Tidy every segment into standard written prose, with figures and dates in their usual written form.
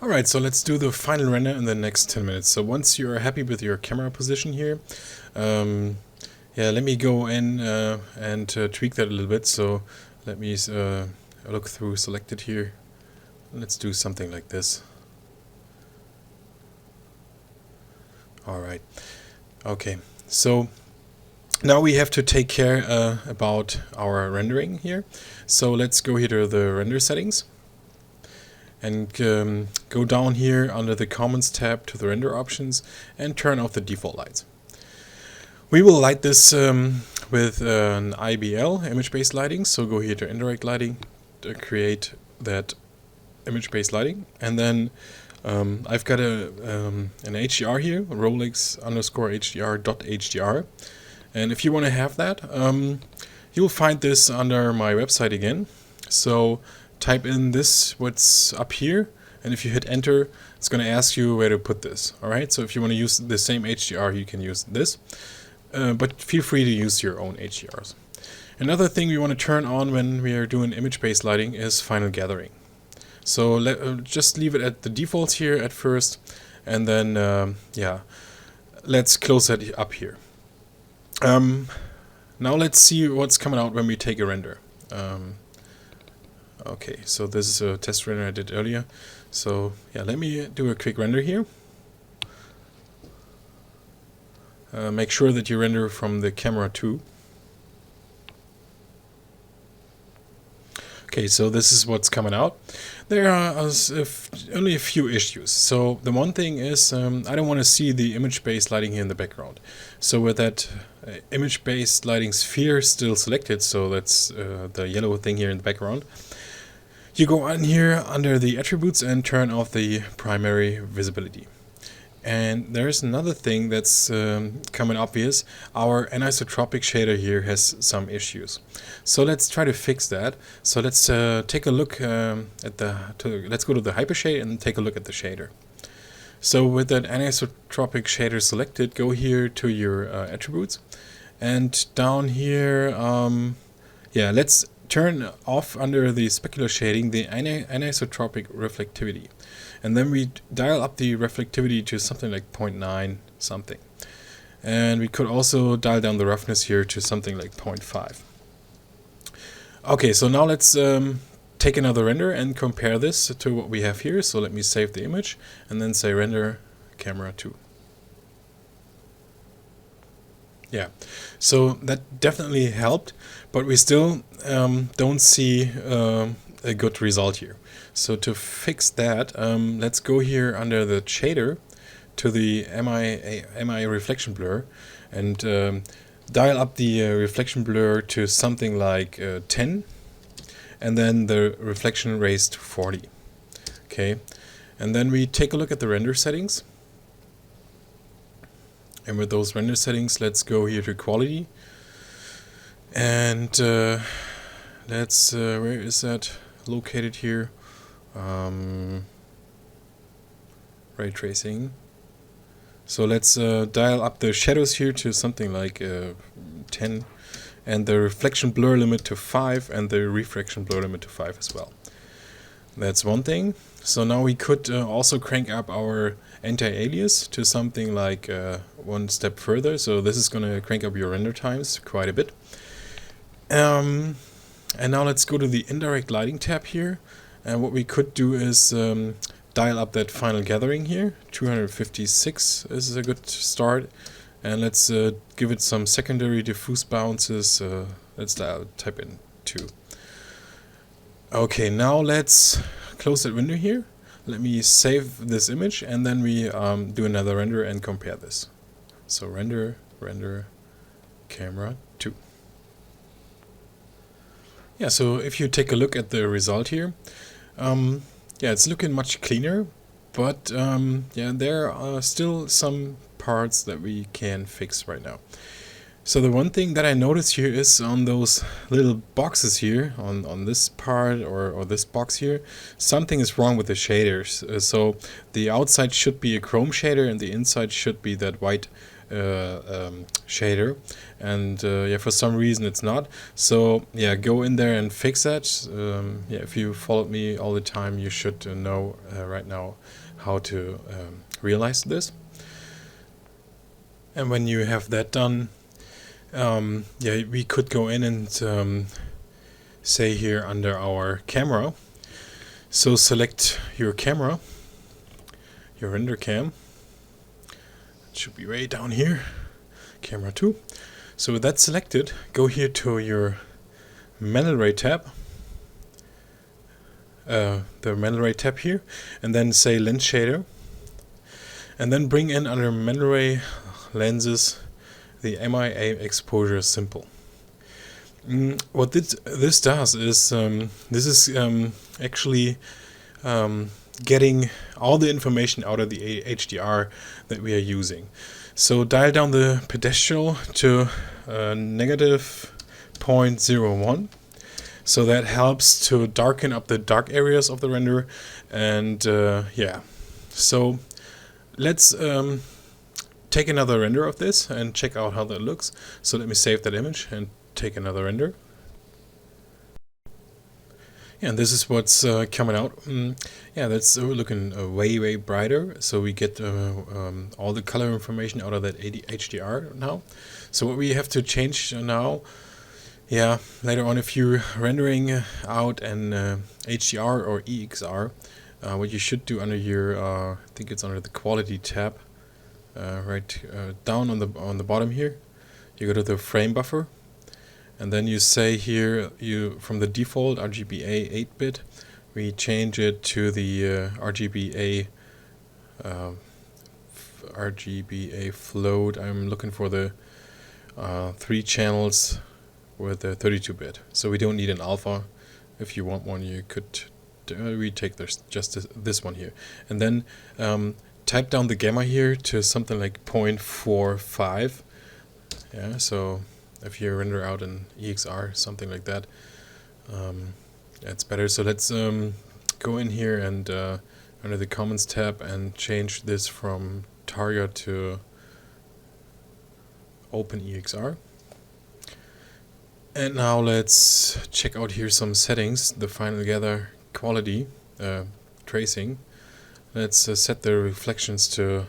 Alright, so let's do the final render in the next 10 minutes. So once you're happy with your camera position here, let me go in and tweak that a little bit. So let me look through selected here. Let's do something like this. Alright, okay, so now we have to take care about our rendering here. So let's go here to the render settings and go down here under the Commons tab to the render options and turn off the default lights. We will light this with an IBL, image-based lighting. So go here to indirect lighting to create that image-based lighting, and then I've got an HDR here, Rolex _HDR.HDR, and if you want to have that, you'll find this under my website again. So type in this, what's up here, and if you hit enter, it's going to ask you where to put this. Alright, so if you want to use the same HDR, you can use this, but feel free to use your own HDRs. Another thing we want to turn on when we are doing image-based lighting is final gathering. So just leave it at the defaults here at first, and then let's close that up here. Now let's see what's coming out when we take a render. Okay, so this is a test render I did earlier. So yeah, let me do a quick render here. Make sure that you render from the camera too. Okay, so this is what's coming out. There are only a few issues. So the one thing is I don't want to see the image-based lighting here in the background. So with that image-based lighting sphere still selected, so that's the yellow thing here in the background, you go on here under the attributes and turn off the primary visibility. And there's another thing that's coming obvious. Our anisotropic shader here has some issues. So let's try to fix that. So let's take a look let's go to the hypershade and take a look at the shader. So with that anisotropic shader selected, go here to your attributes, and down here, let's turn off under the specular shading the anisotropic reflectivity. And then we dial up the reflectivity to something like 0.9 something. And we could also dial down the roughness here to something like 0.5. Okay, so now let's take another render and compare this to what we have here. So let me save the image and then say render camera 2. Yeah, so that definitely helped, but we still don't see a good result here. So to fix that, let's go here under the shader to the MI reflection blur and dial up the reflection blur to something like 10, and then the reflection raised to 40. Okay, and then we take a look at the render settings. And with those render settings, let's go here to quality, and let's where is that located here? Ray tracing. So let's dial up the shadows here to something like 10, and the reflection blur limit to 5, and the refraction blur limit to 5 as well. That's one thing. So now we could also crank up our anti-alias to something like one step further. So this is going to crank up your render times quite a bit. And now let's go to the indirect lighting tab here. And what we could do is dial up that final gathering here. 256 is a good start. And let's give it some secondary diffuse bounces. Let's type in 2. Okay, now let's close that window here. Let me save this image, and then we do another render and compare this. So render camera 2. Yeah, so if you take a look at the result here, it's looking much cleaner, but there are still some parts that we can fix right now. So the one thing that I noticed here is on those little boxes here, on this part or this box here, something is wrong with the shaders. So the outside should be a chrome shader and the inside should be that white shader, and yeah, for some reason it's not. So yeah, go in there and fix that. Yeah, if you followed me all the time, you should know right now how to realize this. And when you have that done, yeah, we could go in and say here under our camera, so select your camera, your render cam. It should be way down here, camera 2. So with that selected, go here to your manual ray tab, the manual ray tab here, and then say lens shader, and then bring in under manual ray lenses the MIA exposure simple. What this does is this is actually getting all the information out of the HDR that we are using. So dial down the pedestal to -0.01. So that helps to darken up the dark areas of the render. And yeah, so let's take another render of this and check out how that looks. So let me save that image and take another render. Yeah, and this is what's coming out. Yeah, that's looking way brighter. So we get all the color information out of that HDR now. So what we have to change now, yeah, later on if you're rendering out an HDR or EXR, what you should do under your, I think it's under the quality tab, right down on the bottom here, you go to the frame buffer. And then you say here, from the default RGBA 8-bit, we change it to the RGBA float. I'm looking for the 3 channels with the 32-bit. So we don't need an alpha. If you want one, you could retake this one here. And then type down the gamma here to something like 0.45. Yeah, so if you render out an EXR, something like that, that's better. So let's go in here and under the Comments tab and change this from Targa to Open EXR. And now let's check out here some settings, the final gather quality, tracing. Let's set the reflections to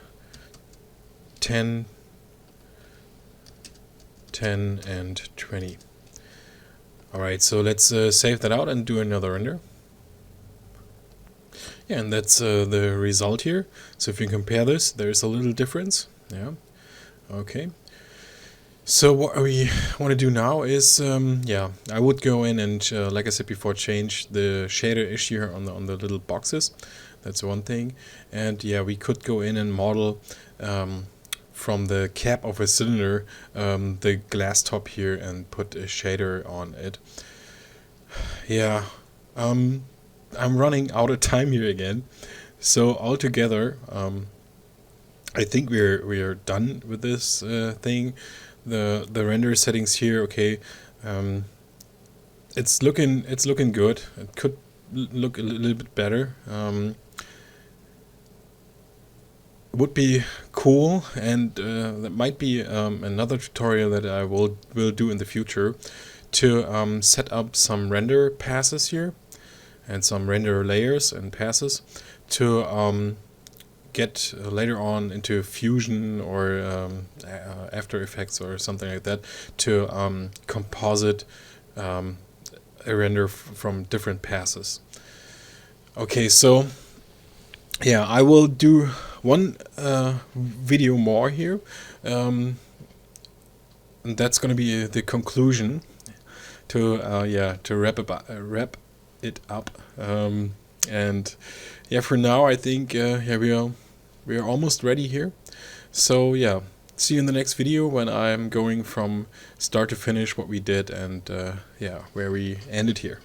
10, and 20. Alright, so let's save that out and do another render. Yeah, and that's the result here. So if you compare this, there's a little difference. Yeah, okay. So what we want to do now is, yeah, I would go in and, like I said before, change the shader issue here on the little boxes. That's one thing. And yeah, we could go in and model from the cap of a cylinder the glass top here and put a shader on it. Yeah, I'm running out of time here again. So altogether, I think we're done with this thing. The render settings here, okay, it's looking good. It could look a little bit better. Would be cool, and that might be another tutorial that I will do in the future, to set up some render passes here and some render layers and passes to get later on into Fusion or After Effects or something like that, to composite a render from different passes. Okay, so yeah, I will do one video more here, and that's going to be the conclusion to yeah, to wrap it up. And yeah, for now I think yeah, we are almost ready here. So yeah, see you in the next video when I'm going from start to finish what we did, and yeah, where we ended here.